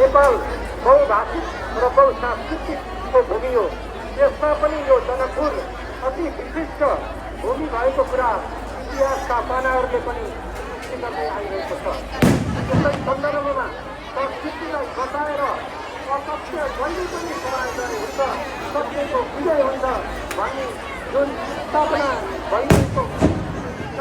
नेपाल बहुभाषिक र बहुसांस्कृतिकको भूमि हो। यसमा पनि यो जनकपुर अति विशिष्ट भूमि भएको कुरा इतिहासका पानाहरूले पनि पुष्टि गर्दै आइरहेको छ। यसै सन्दर्भमा संस्कृतिलाई बचाएर असत्य जहिले पनि पराजय हुन्छ, सत्यको विजय हुन्छ भन्ने जुन स्थापना भइरहेको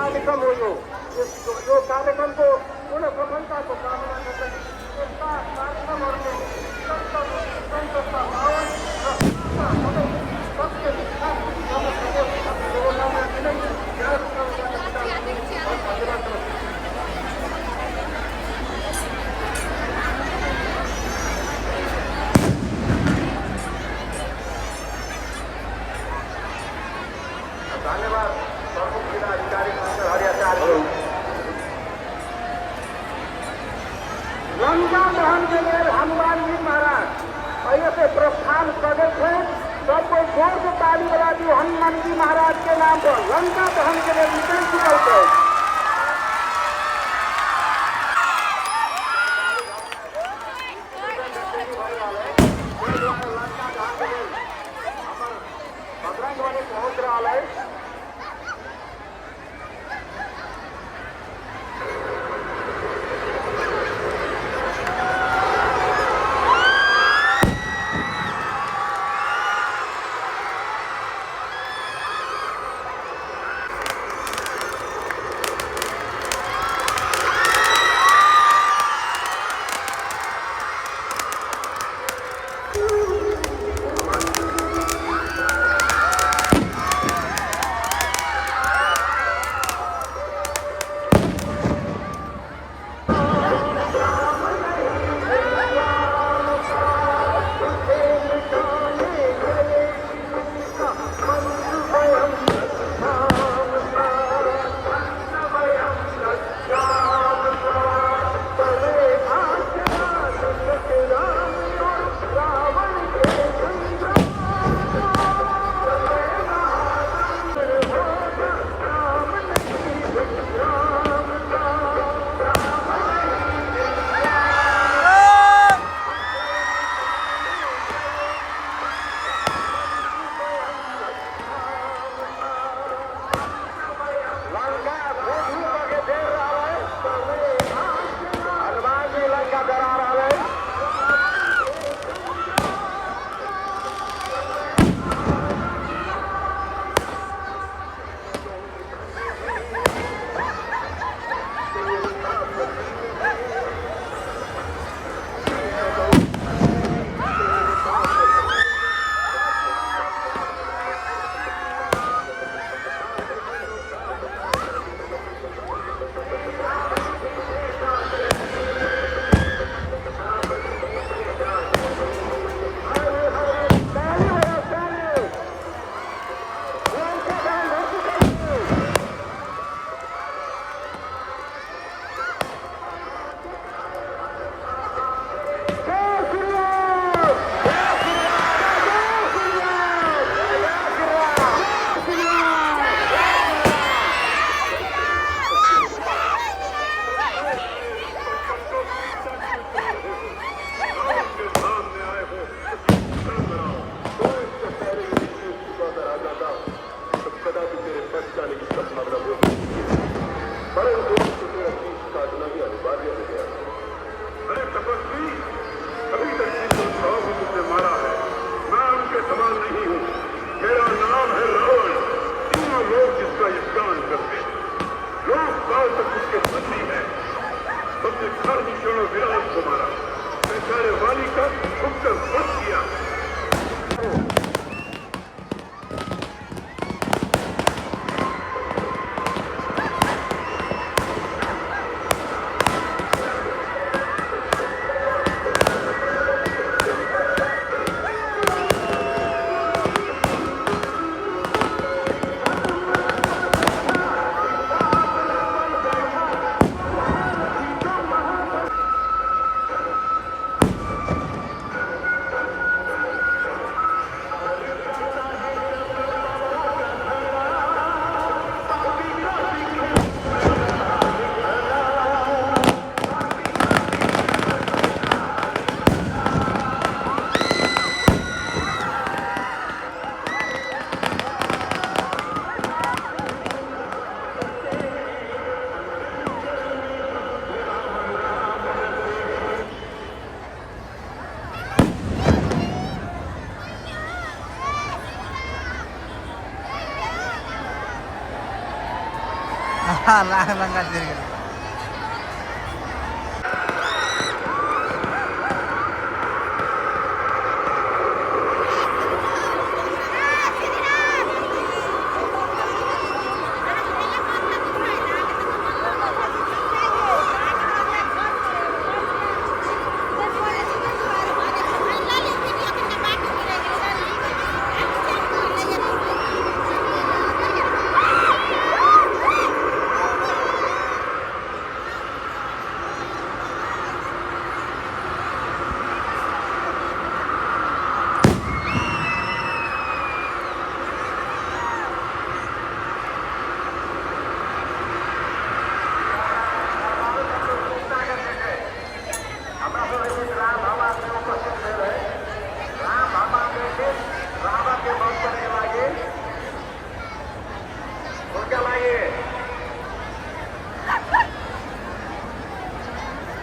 कार्यक्रम हो यो कार्यक्रमको पूर्ण सफलताको कामना गर्दै यस्ता कार्यक्रमहरूले सन्तता पावन र सत्य विकास गर्न सकोस् भन्ने शुभकामना दिँदै धन्यवाद प्रमुख जिल्ला अधिकारी मन्त्री हरियाचार्य। लंका दहन के लिए हनुमान जी महाराज पहले से प्रस्थान कर गए थे। सबको जोर से ताली बजा दी हनुमान जी महाराज के नाम पर। लंका दहन के लिए निकल चुके थे। बजरंगबली पहुंच रहा है। कदापि तेरे बच जाने की संभावना हो सकती है, परंतु तो तेरा शीश काटना ही अनिवार्य हो गया। अरे तपस्वी, अभी तक जिन योद्धाओं को तुमने मारा है, मैं उनके समान नहीं हूँ। मेरा नाम है रावण। तीनों लोग जिसका यज्ञान करते हैं, लोग काल तक उसके बंदी है। तुमने खरदूषण और विराट को मारा, बेचारे वाली का उसका वध किया। ರಂಗ ತಿರುಗಿ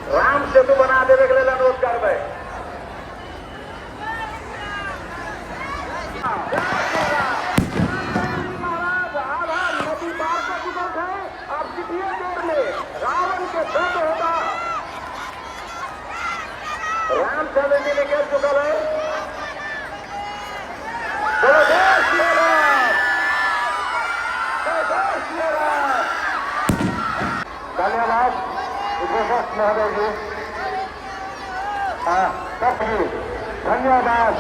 राम सेतु बना देवे के लिए अनुरोध करबे। महाराज आधा नदी पार कर चुके थे, अब कितनी देर में रावण के दर्द होता। रामचंद्र जी ने कह चुका है, बोलो जय श्री राम, जय श्री राम। धन्यवाद उद्घोषक महोदय जी, जी धन्यवाद।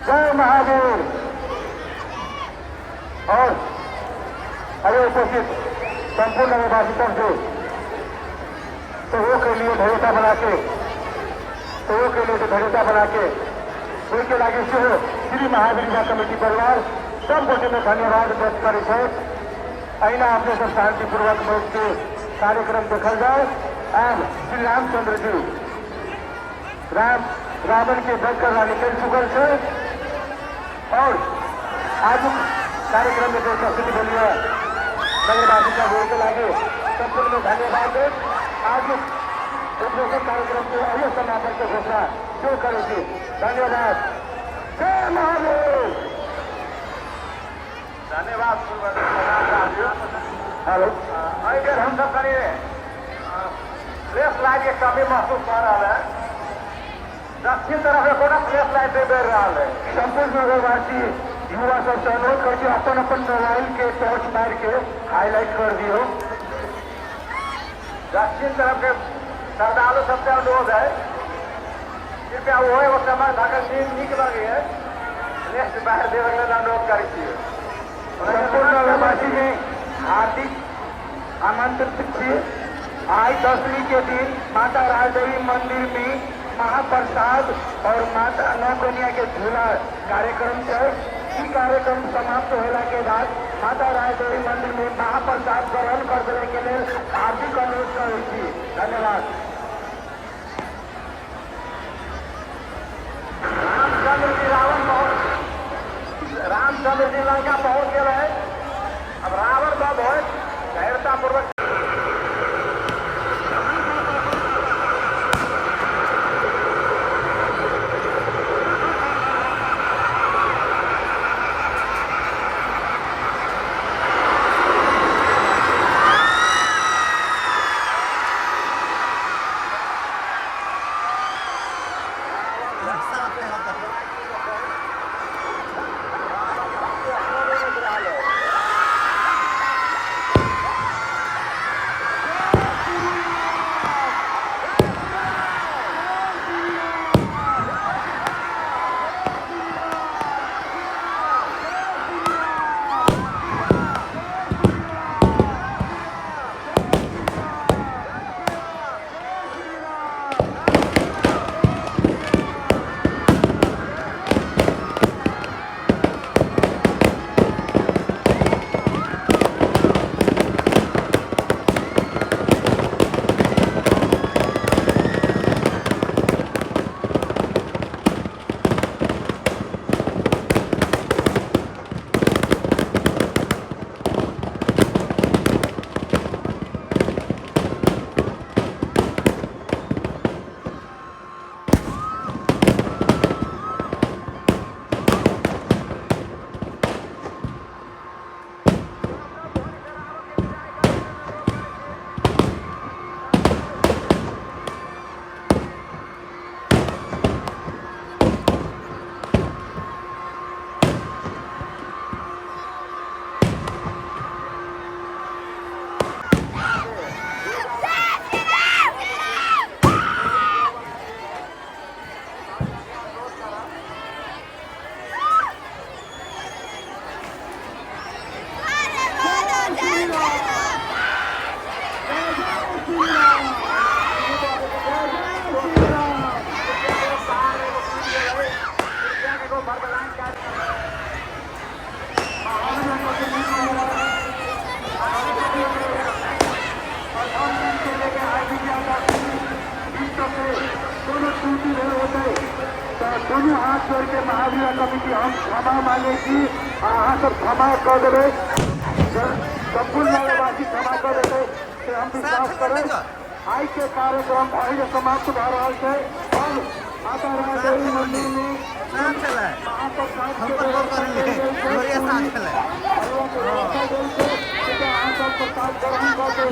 जय महावीर। और अरे उपस्थित संपूर्ण निवासियों से सहयोग के लिए धैर्यता बना के कोई के लागे से श्री महावीर कमिटी परिवार सब गोटे में धन्यवाद व्यक्त करे छे। अहिना अपने सब शांतिपूर्वक बैठ के कार्यक्रम देखल जाए। अब श्री रामचंद्र जी रावण के वध करना निकल चुकल है और आज कार्यक्रम में उपस्थित बोलिए नगरवासी का बोल के लागे संपूर्ण में धन्यवाद। आज उद्घोषण कार्यक्रम के अगले समापन की घोषणा जो करेगी। धन्यवाद। जय महावीर। धन्यवाद। हेलो, अगर हम सब करिए फ्लैश लाइट के कमी महसूस कर रहा है, दक्षिण तरफ कोना फ्लैश लाइट दे रहा है। संपूर्ण नगरवासी युवा सब से अनुरोध करके अपन अपन मोबाइल के टॉर्च मार के हाईलाइट कर दियो। दक्षिण तरफ के श्रद्धालु सबसे अनुरोध है, कृपया वो है वो समय धाकर नीक लगी है नेक्स्ट बाहर देवे के अनुरोध करिए। संपूर्ण नगरवासी में हार्दिक आमंत्रित थी। आज 10वीं के दिन माता राजदेवी मंदिर में महाप्रसाद और माता नौकनिया के झूला कार्यक्रम है। इस कार्यक्रम समाप्त होने के बाद माता राजदेवी मंदिर में महाप्रसाद ग्रहण कर देने के लिए हार्दिक अनुरोध करी थी। धन्यवाद। रामचंद्र जी रावण समिति लंका पहुंच गए है। अब रावण बब हो धैर्यतापूर्वक दोनों हाथ जोड़ के महावीर कमिटी हम क्षमा मांगे कि अहाँ सब क्षमा कर देवे, संपूर्ण नगरवासी क्षमा कर देवे से हम विश्वास करें। आई के कार्यक्रम भाई समाप्त भ रहा है। अब आता रहा देवी मंदिर में प्रसाद ग्रहण करते